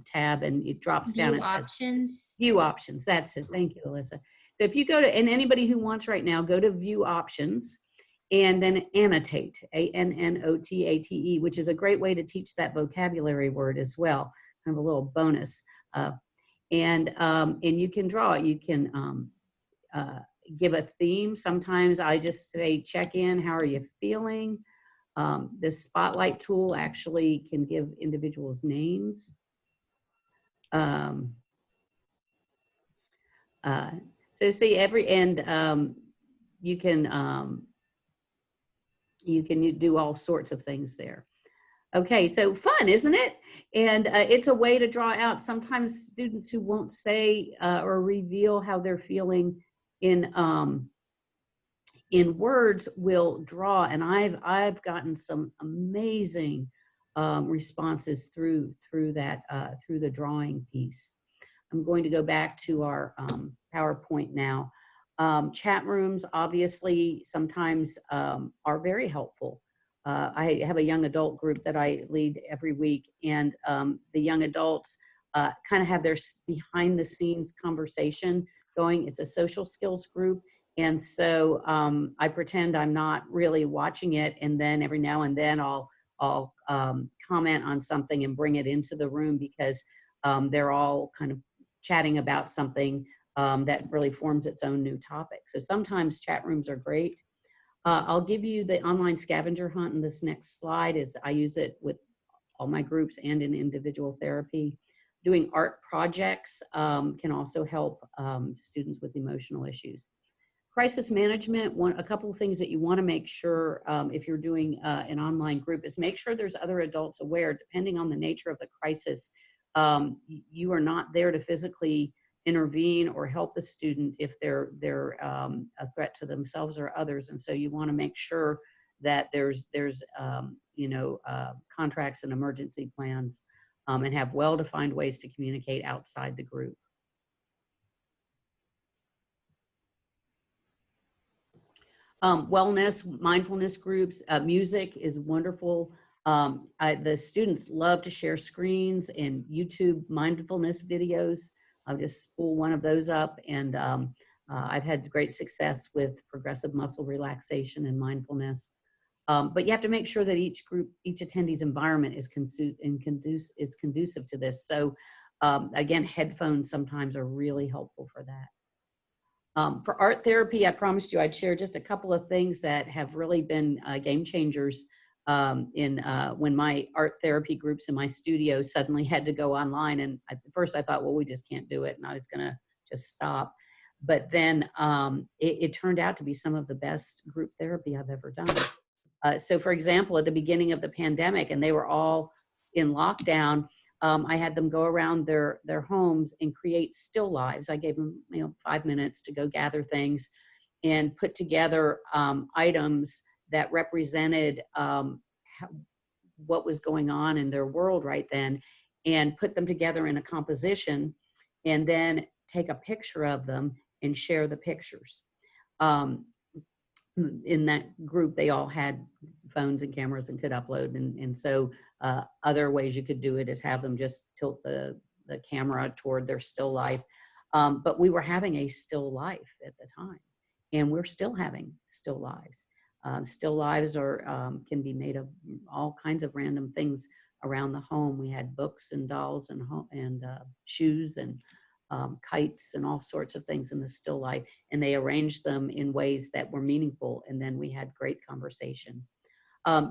tab, and it drops down. View options. View options, that's it. Thank you, Alyssa. So if you go to, and anybody who wants right now, go to view options and then annotate, ANNOTATE, which is a great way to teach that vocabulary word as well. Kind of a little bonus. And you can draw, you can give a theme. Sometimes I just say, check in, how are you feeling? This spotlight tool actually can give individuals names. So see you can do all sorts of things there. Okay, so fun, isn't it? And it's a way to draw out sometimes students who won't say or reveal how they're feeling in words will draw. And I've gotten some amazing responses through the drawing piece. I'm going to go back to our PowerPoint now. Chat rooms obviously sometimes are very helpful. I have a young adult group that I lead every week, and the young adults kind of have their behind the scenes conversation going. It's a social skills group. And so I pretend I'm not really watching it. And then every now and then I'll comment on something and bring it into the room because they're all kind of chatting about something that really forms its own new topic. So sometimes chat rooms are great. I'll give you the online scavenger hunt in this next slide as I use it with all my groups and in individual therapy. Doing art projects can also help students with emotional issues. Crisis management, a couple of things that you want to make sure if you're doing an online group is make sure there's other adults aware. Depending on the nature of the crisis, you are not there to physically intervene or help the student if they're a threat to themselves or others. And so you want to make sure that there's contracts and emergency plans and have well-defined ways to communicate outside the group. Wellness, mindfulness groups, music is wonderful. The students love to share screens and YouTube mindfulness videos. I'll just spool one of those up, and I've had great success with progressive muscle relaxation and mindfulness. But you have to make sure that each attendee's environment is conducive to this. So again, headphones sometimes are really helpful for that. For art therapy, I promised you I'd share just a couple of things that have really been game changers when my art therapy groups in my studio suddenly had to go online. And at first I thought, well, we just can't do it, and I was going to just stop. But then it turned out to be some of the best group therapy I've ever done. So for example, at the beginning of the pandemic, and they were all in lockdown, I had them go around their homes and create still lives. I gave them 5 minutes to go gather things and put together items that represented what was going on in their world right then, and put them together in a composition, and then take a picture of them and share the pictures. In that group, they all had phones and cameras and could upload. And so other ways you could do it is have them just tilt the camera toward their still life. But we were having a still life at the time, and we're still having still lives. Still lives can be made of all kinds of random things around the home. We had books and dolls and shoes and kites and all sorts of things in the still life, and they arranged them in ways that were meaningful, and then we had great conversation.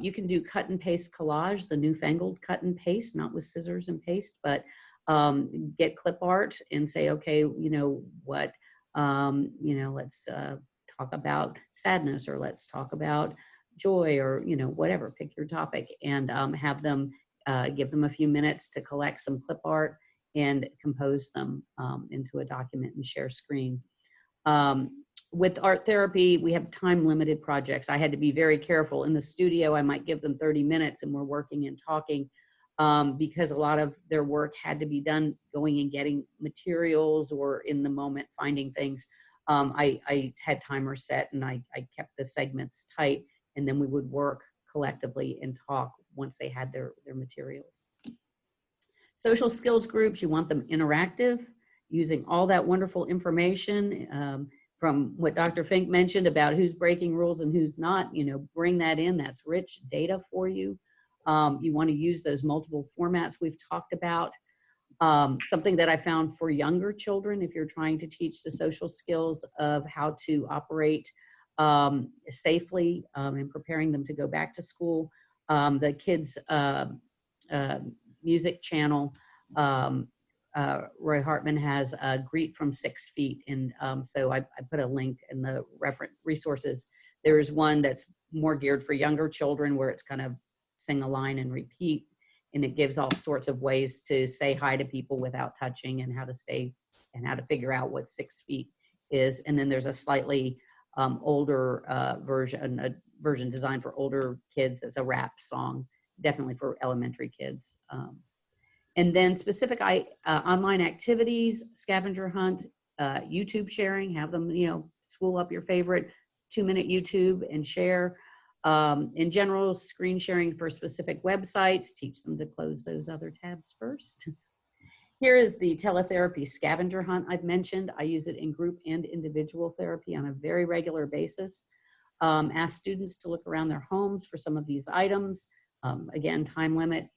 You can do cut and paste collage, the newfangled cut and paste, not with scissors and paste, but get clip art and say, okay, let's talk about sadness, or let's talk about joy, or whatever, pick your topic, and have them give them a few minutes to collect some clip art and compose them into a document and share screen. With art therapy, we have time-limited projects. I had to be very careful. In the studio, I might give them 30 minutes and we're working and talking because a lot of their work had to be done going and getting materials or in the moment finding things. I had timers set, and I kept the segments tight, and then we would work collectively and talk once they had their materials. Social skills groups, you want them interactive, using all that wonderful information from what Dr. Fink mentioned about who's breaking rules and who's not. Bring that in. That's rich data for you. You want to use those multiple formats we've talked about. Something that I found for younger children, if you're trying to teach the social skills of how to operate safely and preparing them to go back to school, the kids' music channel, Roy Hartman has Greet from 6 Feet. And so I put a link in the reference resources. There is one that's more geared for younger children where it's kind of sing a line and repeat. And it gives all sorts of ways to say hi to people without touching and how to stay and how to figure out what 6 feet is. And then there's a slightly older version, a version designed for older kids. It's a rap song, definitely for elementary kids. And then specific online activities, scavenger hunt, YouTube sharing, have them, spool up your favorite 2-minute YouTube and share. In general, screen sharing for specific websites, teach them to close those other tabs first. Here is the teletherapy scavenger hunt I've mentioned. I use it in group and individual therapy on a very regular basis. Ask students to look around their homes for some of these items. Again, time limit,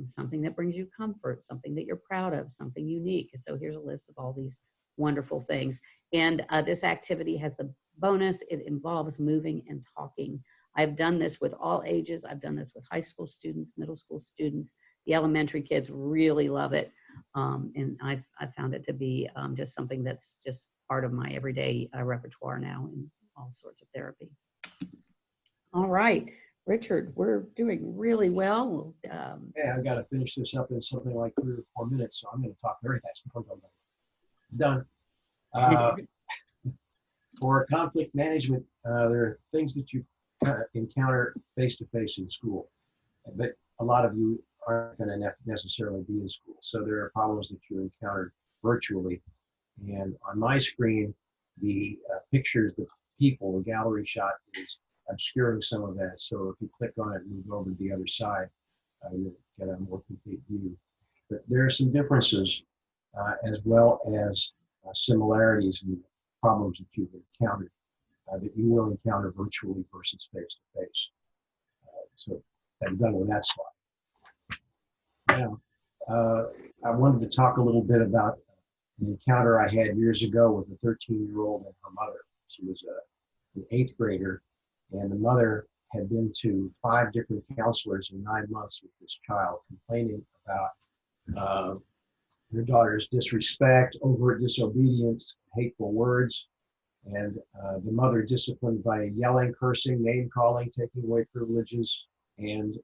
something that brings you comfort, something that you're proud of, something unique. And so here's a list of all these wonderful things. And this activity has the bonus, it involves moving and talking. I've done this with all ages. I've done this with high school students, middle school students. The elementary kids really love it. And I've found it to be just something that's just part of my everyday repertoire now in all sorts of therapy. All right, Richard, we're doing really well. Yeah, I've got to finish this up in something like 3 or 4 minutes, so I'm going to talk very fast. Done. For conflict management, there are things that you encounter face-to-face in school, but a lot of you aren't going to necessarily be in school. So there are problems that you encountered virtually. And on my screen, the pictures, the people, the gallery shot is obscuring some of that. So if you click on it and move over to the other side, you'll get a more complete view. But there are some differences as well as similarities and problems that you've encountered that you will encounter virtually versus face-to-face. So I'm done with that slide. Now, I wanted to talk a little bit about an encounter I had years ago with a 13-year-old and her mother. She was an 8th grader, and the mother had been to 5 different counselors in 9 months with this child, complaining about her daughter's disrespect, overt disobedience, hateful words. And the mother disciplined by yelling, cursing, name calling, taking away privileges, and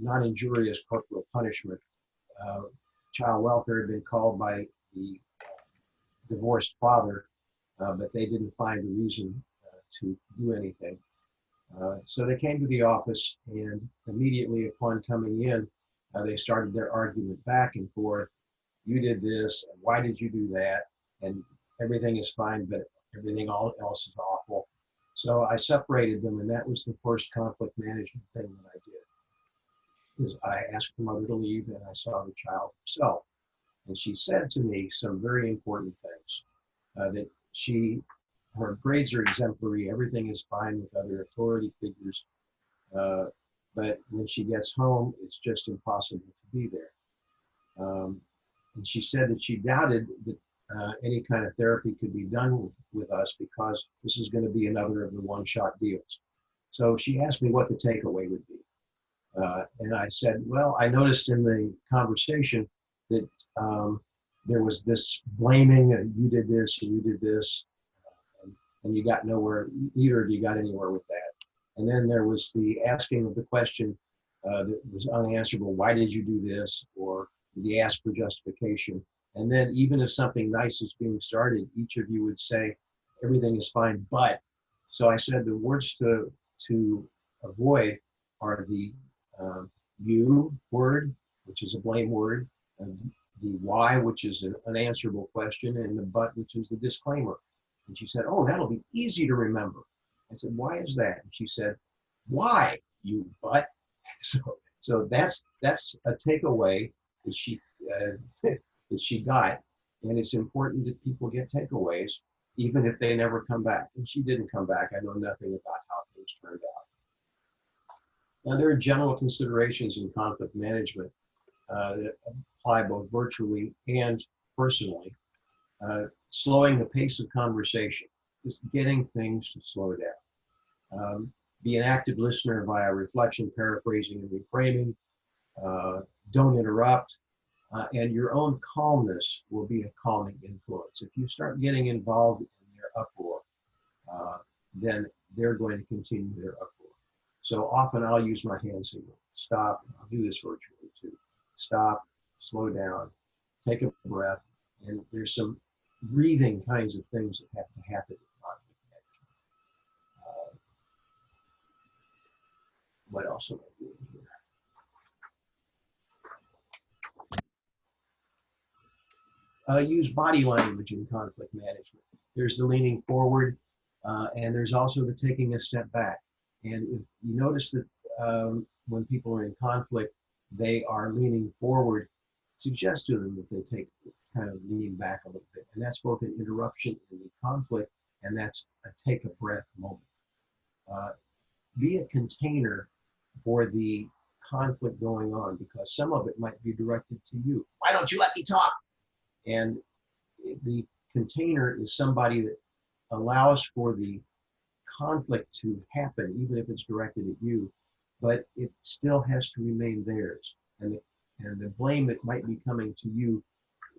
non-injurious corporal punishment. Child welfare had been called by the divorced father, but they didn't find a reason to do anything. So they came to the office, and immediately upon coming in, they started their argument back and forth. You did this, why did you do that? And everything is fine, but everything else is awful. So I separated them, and that was the first conflict management thing that I did. Is I asked the mother to leave, and I saw the child herself. And she said to me some very important things, that her grades are exemplary, everything is fine with other authority figures, but when she gets home, it's just impossible to be there. And she said that she doubted that any kind of therapy could be done with us because this is going to be another of the one-shot deals. So she asked me what the takeaway would be. And I said, well, I noticed in the conversation that there was this blaming, you did this and you did this, and you got nowhere, neither of you got anywhere with that. And then there was the asking of the question that was unanswerable, why did you do this? Or did you ask for justification? And then even if something nice is being started, each of you would say, everything is fine, but. So I said the words to avoid are the you word, which is a blame word, and the why, which is an unanswerable question, and the but, which is the disclaimer. And she said, oh, that'll be easy to remember. I said, why is that? And she said, why, you but? So that's a takeaway that she got. And it's important that people get takeaways, even if they never come back. And she didn't come back. I know nothing about how things turned out. Now, there are general considerations in conflict management that apply both virtually and personally. Slowing the pace of conversation, just getting things to slow down. Be an active listener via reflection, paraphrasing, and reframing. Don't interrupt. And your own calmness will be a calming influence. If you start getting involved in their uproar, then they're going to continue their uproar. So often I'll use my hand signal. Stop. I'll do this virtually too. Stop, slow down, take a breath. And there's some breathing kinds of things that have to happen in conflict management. What else am I doing here? Use body language in conflict management. There's the leaning forward, and there's also the taking a step back. And if you notice that when people are in conflict, they are leaning forward, suggest to them that they kind of lean back a little bit. And that's both an interruption in the conflict, and that's a take a breath moment. Be a container for the conflict going on, because some of it might be directed to you. Why don't you let me talk? And the container is somebody that allows for the conflict to happen, even if it's directed at you, but it still has to remain theirs. And the blame that might be coming to you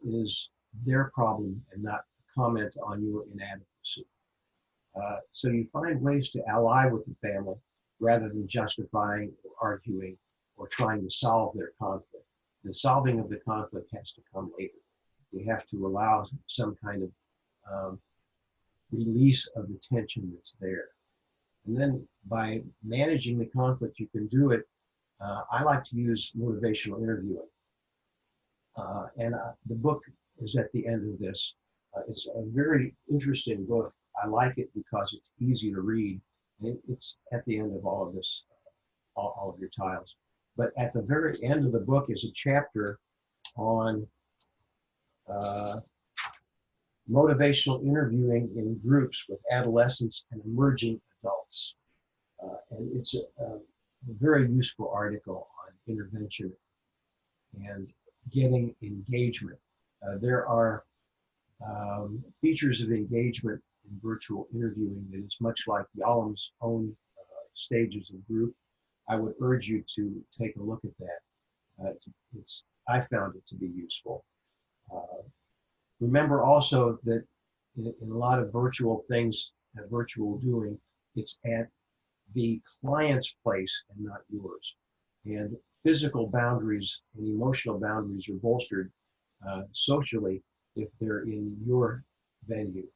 is their problem and not comment on your inadequacy. So you find ways to ally with the family rather than justifying or arguing or trying to solve their conflict. The solving of the conflict has to come later. You have to allow some kind of release of the tension that's there. And then by managing the conflict, you can do it. I like to use motivational interviewing. And the book is at the end of this. It's a very interesting book. I like it because it's easy to read. And it's at the end of all of this, all of your tiles. But at the very end of the book is a chapter on motivational interviewing in groups with adolescents and emerging adults. And it's a very useful article on intervention and getting engagement. There are features of engagement in virtual interviewing that is much like Yalom's own stages of group. I would urge you to take a look at that. I found it to be useful. Remember also that in a lot of virtual things, virtual doing, it's at the client's place and not yours. And physical boundaries and emotional boundaries are bolstered socially if they're in your venue.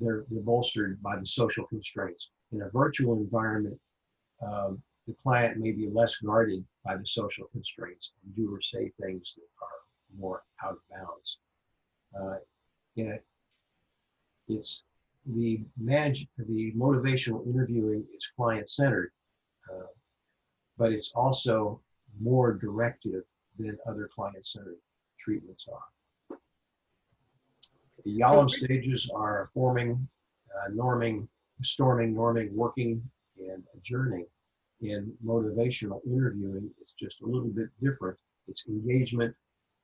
They're bolstered by the social constraints. In a virtual environment, the client may be less guarded by the social constraints and do or say things that are more out of bounds. It's the motivational interviewing is client-centered, but it's also more directive than other client-centered treatments are. The Yalom stages are forming, norming, storming, norming, working, and adjourning. In motivational interviewing, it's just a little bit different. It's engagement,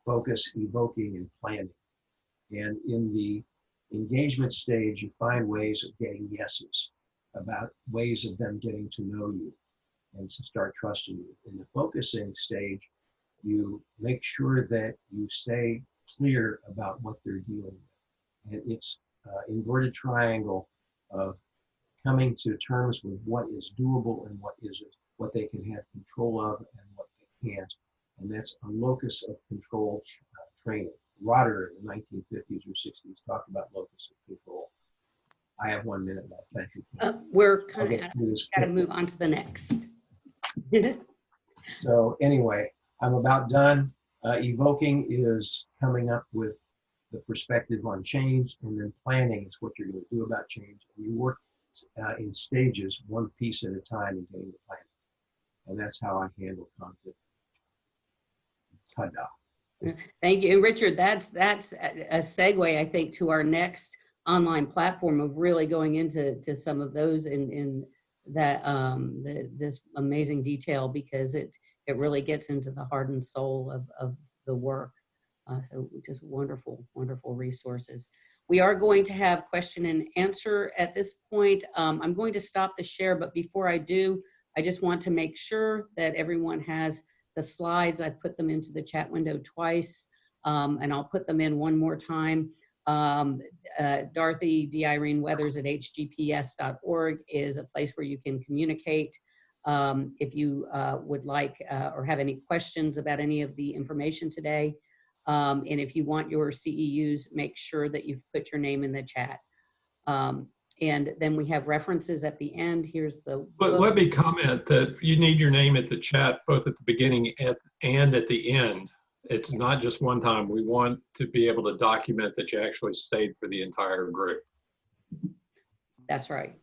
focus, evoking, and planning. And in the engagement stage, you find ways of getting yeses, about ways of them getting to know you and to start trusting you. In the focusing stage, you make sure that you stay clear about what they're dealing with. And it's inverted triangle of coming to terms with what is doable and what isn't, what they can have control of and what they can't. And that's a locus of control training. Rotter in the 1950s or 60s talked about locus of control. I have 1 minute left. Thank you. We're kind of got to quickly. move on to the next. So anyway, I'm about done. Evoking is coming up with the perspective on change, and then planning is what you're going to do about change. And you work in stages, one piece at a time, in getting the planning. And that's how I handle conflict. Ta-da. Thank you. And Richard, that's a segue, I think, to our next online platform of really going into some of those in that this amazing detail, because it really gets into the heart and soul of the work. So just wonderful, wonderful resources. We are going to have question and answer at this point. I'm going to stop the share, but before I do, I just want to make sure that everyone has the slides. I've put them into the chat window twice, and I'll put them in one more time. Dorothy D. Irene Weathers at hgps.org is a place where you can communicate if you would like or have any questions about any of the information today. And if you want your CEUs, make sure that you've put your name in the chat. And then we have references at the end. Here's the But let me comment that you need your name at the chat, both at the beginning and at the end. It's not just one time. We want to be able to document that you actually stayed for the entire group. That's right.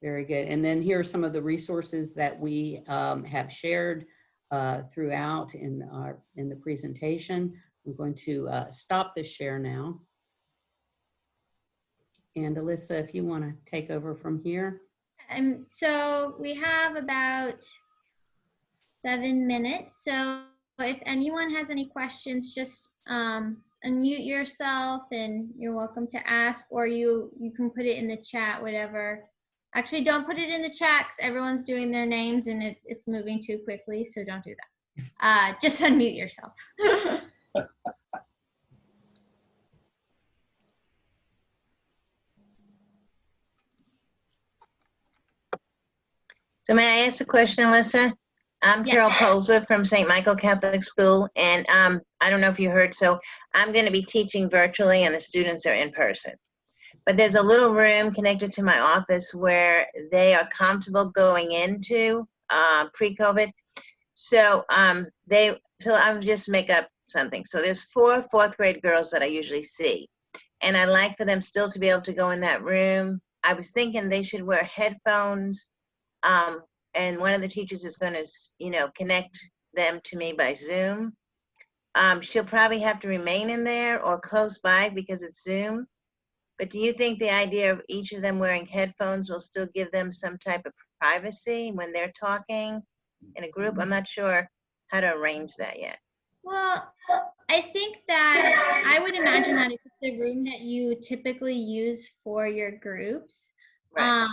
Very good. And then here are some of the resources that we have shared throughout in the presentation. I'm going to stop the share now. And Alyssa, if you want to take over from here. So we have about 7 minutes. So if anyone has any questions, just unmute yourself and you're welcome to ask, or you can put it in the chat, whatever. Actually, don't put it in the chat because everyone's doing their names and it's moving too quickly, so don't do that. Just unmute yourself. So may I ask a question, Alyssa? I'm Yeah. Carol Polzer from St. Michael Catholic School, and I don't know if you heard, so I'm going to be teaching virtually and the students are in person. But there's a little room connected to my office where they are comfortable going into pre-COVID. So I'll just make up something. So there's 4 fourth grade girls that I usually see. And I'd like for them still to be able to go in that room. I was thinking they should wear headphones. And one of the teachers is going to, connect them to me by Zoom. She'll probably have to remain in there or close by because it's Zoom. But do you think the idea of each of them wearing headphones will still give them some type of privacy when they're talking in a group? I'm not sure how to arrange that yet. Well, I think that I would imagine that if it's the room that you typically use for your groups, Right.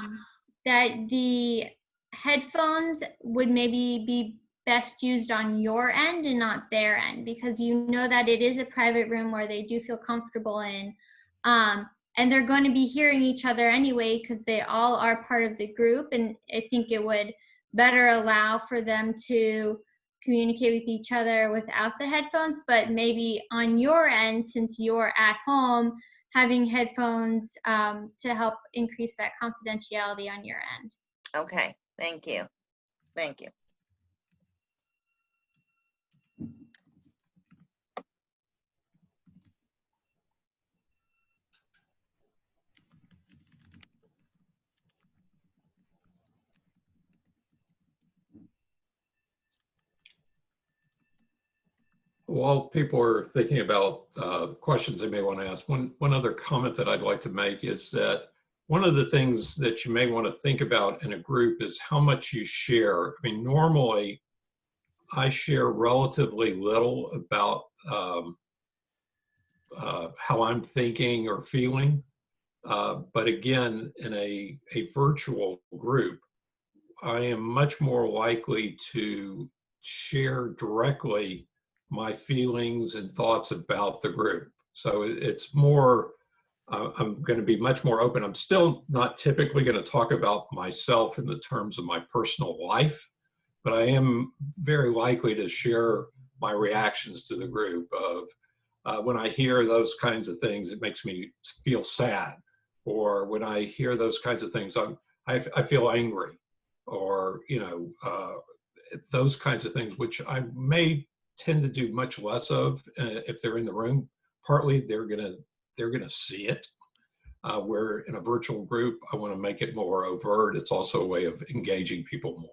that the headphones would maybe be best used on your end and not their end, because you know that it is a private room where they do feel comfortable in. And they're going to be hearing each other anyway because they all are part of the group. And I think it would better allow for them to communicate with each other without the headphones. But maybe on your end, since you're at home, having headphones to help increase that confidentiality on your end. Okay. Thank you. Thank you. While people are thinking about questions they may want to ask, one other comment that I'd like to make is that one of the things that you may want to think about in a group is how much you share. I mean, normally I share relatively little about how I'm thinking or feeling. But again, in a virtual group, I am much more likely to share directly my feelings and thoughts about the group. So it's more, I'm going to be much more open. I'm still not typically going to talk about myself in the terms of my personal life, but I am very likely to share my reactions to the group of when I hear those kinds of things, it makes me feel sad. Or when I hear those kinds of things, I feel angry, or, those kinds of things, which I may tend to do much less of if they're in the room. Partly they're gonna see it. Where in a virtual group, I want to make it more overt. It's also a way of engaging people more.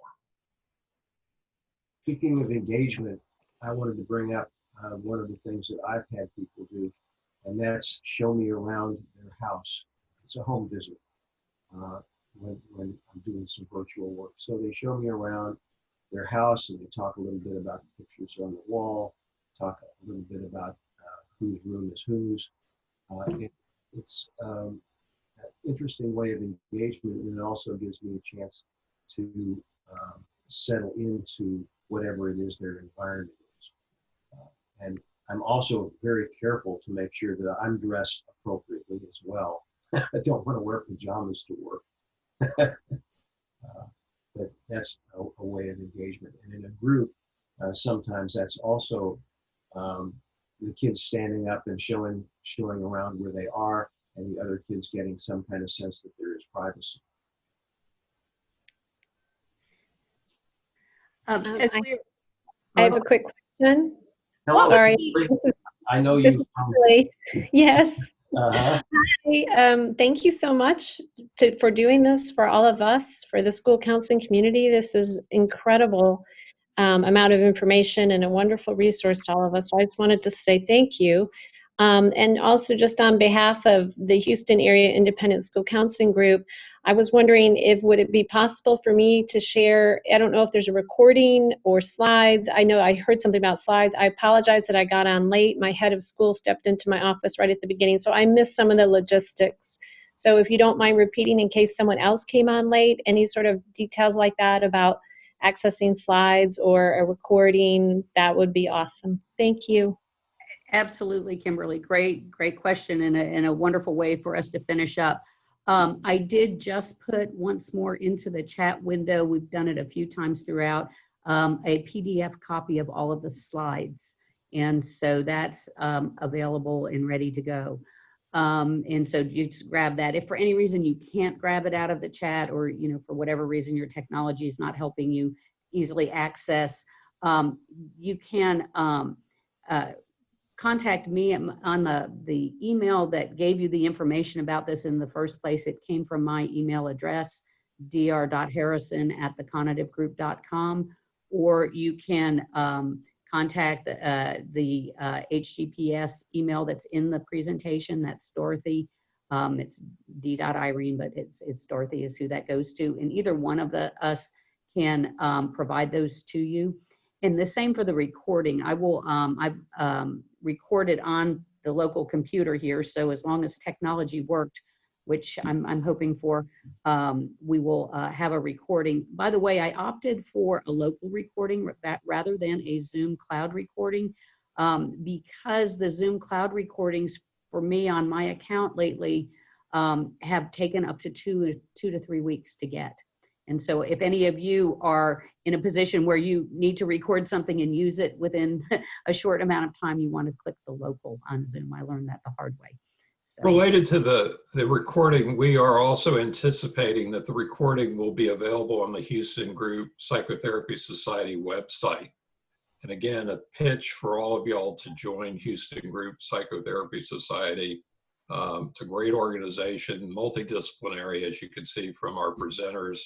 Speaking of engagement, I wanted to bring up one of the things that I've had people do, and that's show me around their house. It's a home visit when I'm doing some virtual work. So they show me around. their house, and they talk a little bit about the pictures on the wall, talk a little bit about whose room is whose. It's an interesting way of engagement, and it also gives me a chance to settle into whatever it is their environment is. And I'm also very careful to make sure that I'm dressed appropriately as well. I don't want to wear pajamas to work. But that's a way of engagement. And in a group, sometimes that's also the kids standing up and showing around where they are, and the other kids getting some kind of sense that there is privacy. As I we're- I have a quick question. Hello, Sorry. I know This you. is late. Yes. Uh-huh. Hi, thank you so much for doing this for all of us, for the school counseling community. This is incredible amount of information and a wonderful resource to all of us. So I just wanted to say thank you. And also just on behalf of the Houston Area Independent School Counseling Group, I was wondering if would it be possible for me to share, I don't know if there's a recording or slides. I know I heard something about slides. I apologize that I got on late. My head of school stepped into my office right at the beginning, so I missed some of the logistics. So if you don't mind repeating in case someone else came on late, any sort of details like that about accessing slides or a recording, that would be awesome. Thank you. Absolutely, Kimberly. Great question, and a wonderful way for us to finish up. I did just put once more into the chat window, we've done it a few times throughout, a PDF copy of all of the slides. And so that's available and ready to go. And so you just grab that. If for any reason you can't grab it out of the chat, or for whatever reason your technology is not helping you easily access, you can contact me on the email that gave you the information about this in the first place. It came from my email address, dr.harrison@theconativegroup.com, or you can contact the HGPS email that's in the presentation. That's Dorothy. It's d.irene, but it's Dorothy is who that goes to. And either one of us can provide those to you. And the same for the recording. I've recorded on the local computer here. So as long as technology worked, which I'm hoping for, we will have a recording. By the way, I opted for a local recording rather than a Zoom cloud recording because the Zoom cloud recordings for me on my account lately have taken up to two to 3 weeks to get. And so if any of you are in a position where you need to record something and use it within a short amount of time, you want to click the local on Zoom. I learned that the hard way. So. Related to the recording, we are also anticipating that the recording will be available on the Houston Group Psychotherapy Society website. And again, a pitch for all of y'all to join Houston Group Psychotherapy Society. It's a great organization, multidisciplinary, as you can see from our presenters.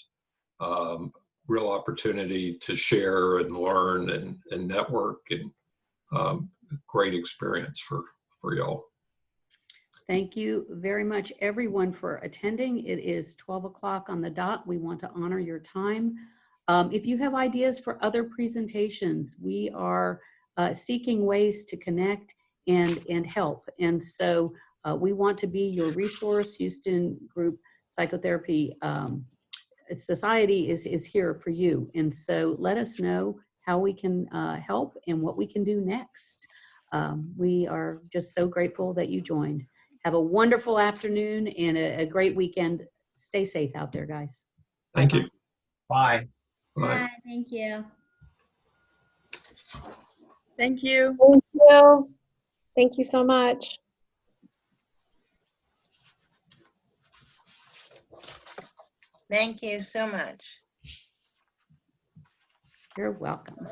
Real opportunity to share and learn and network, and great experience for y'all. Thank you very much, everyone, for attending. It is 12 o'clock on the dot. We want to honor your time. If you have ideas for other presentations, we are seeking ways to connect and help. And so we want to be your resource. Houston Group Psychotherapy Society is here for you. And so let us know how we can help and what we can do next. We are just so grateful that you joined. Have a wonderful afternoon and a great weekend. Stay safe out there, guys. Thank you. Bye. Bye. Thank you. Thank you. Thank you. Thank you so much. Thank you so much. You're welcome.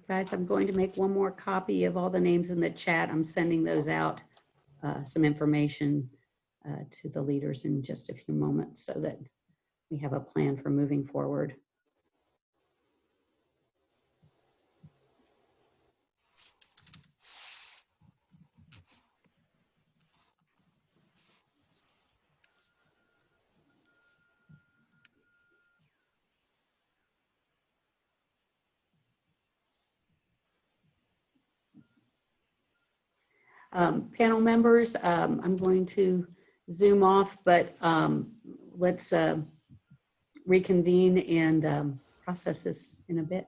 Guys, I'm going to make one more copy of all the names in the chat. I'm sending those out, some information to the leaders in just a few moments so that we have a plan for moving forward. Panel members, I'm going to Zoom off, but let's reconvene and process this in a bit.